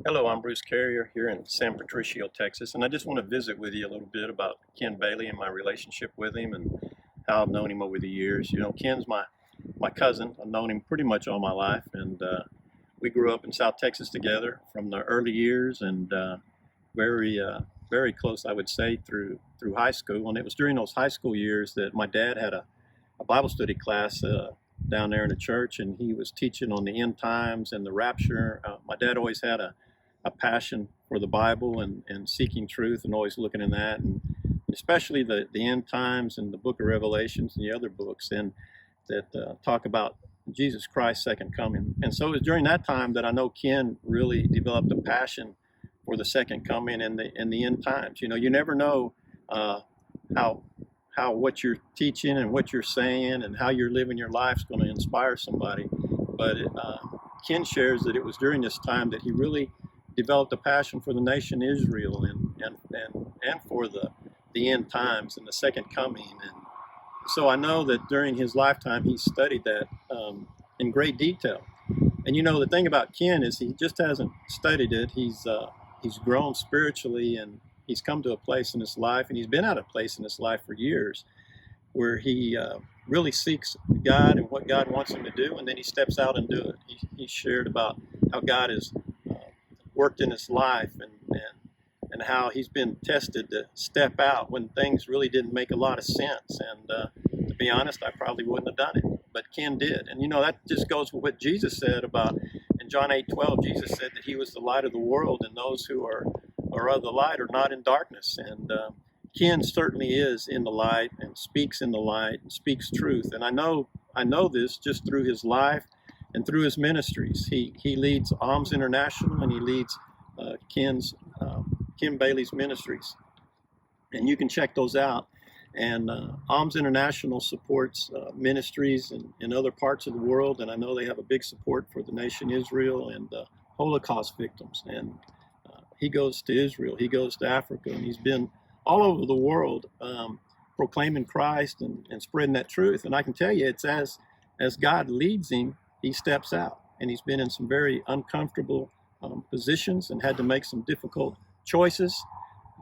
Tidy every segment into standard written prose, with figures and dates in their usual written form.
Hello, I'm Perk Carrier here in San Patricio, Texas, and I just want to visit with you a little bit about Ken Bailey and my relationship with him and how I've known him over the years. You know, Ken's my cousin. I've known him pretty much all my life, and we grew up in South Texas together from the early years, and very close, I would say, through high school. And it was during those high school years that my dad had a Bible study class down there in the church, and he was teaching on the end times and the rapture. My dad always had a passion for the Bible and seeking truth and always looking in that, and especially the end times and the book of Revelations and the other books and that talk about Jesus Christ's second coming. And so it was during that time that I know Ken really developed a passion for the second coming and the end times. You know, you never know how what you're teaching and what you're saying and how you're living your life is going to inspire somebody. But Ken shares that it was during this time that he really developed a passion for the nation Israel and for the end times and the second coming. And so I know that during his lifetime he studied that in great detail. And you know, the thing about Ken is he just hasn't studied it. He's grown spiritually, and he's come to a place in his life, and he's been at a place in his life for years where he really seeks God and what God wants him to do, and then he steps out and do it. He shared about how God has worked in his life and how he's been tested to step out when things really didn't make a lot of sense. And to be honest, I probably wouldn't have done it, but Ken did. And you know, that just goes with what Jesus said about in John 8:12. Jesus said that he was the light of the world, and those who are of the light are not in darkness. And Ken certainly is in the light and speaks in the light and speaks truth. And I know this just through his life and through his ministries. He leads Alms International, and he leads Ken Bailey's ministries, and you can check those out. And Alms International supports ministries in other parts of the world, and I know they have a big support for the nation Israel and Holocaust victims. And he goes to Israel, he goes to Africa, and he's been all over the world proclaiming Christ and spreading that truth. And I can tell you, it's as God leads him, he steps out. And he's been in some very uncomfortable positions and had to make some difficult choices,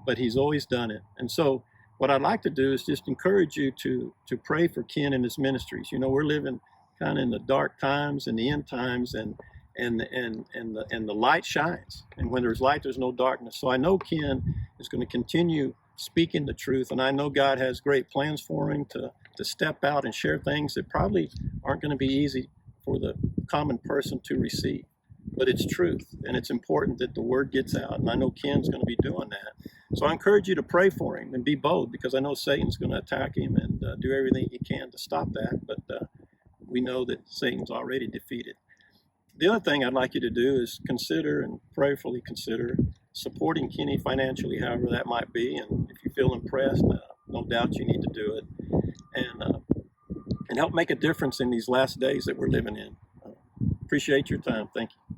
but he's always done it. And so what I'd like to do is just encourage you to pray for Ken and his ministries. You know, we're living kind of in the dark times and the end times, and the light shines. And when there's light, there's no darkness. So I know Ken is going to continue speaking the truth, and I know God has great plans for him to step out and share things that probably aren't going to be easy for the common person to receive. But it's truth, and it's important that the word gets out, and I know Ken's going to be doing that. So I encourage you to pray for him and be bold, because I know Satan's going to attack him and do everything he can to stop that, but we know that Satan's already defeated. The other thing I'd like you to do is consider and prayerfully consider supporting Kenny financially, however that might be. And if you feel impressed, no doubt you need to do it and help make a difference in these last days that we're living in. Appreciate your time. Thank you.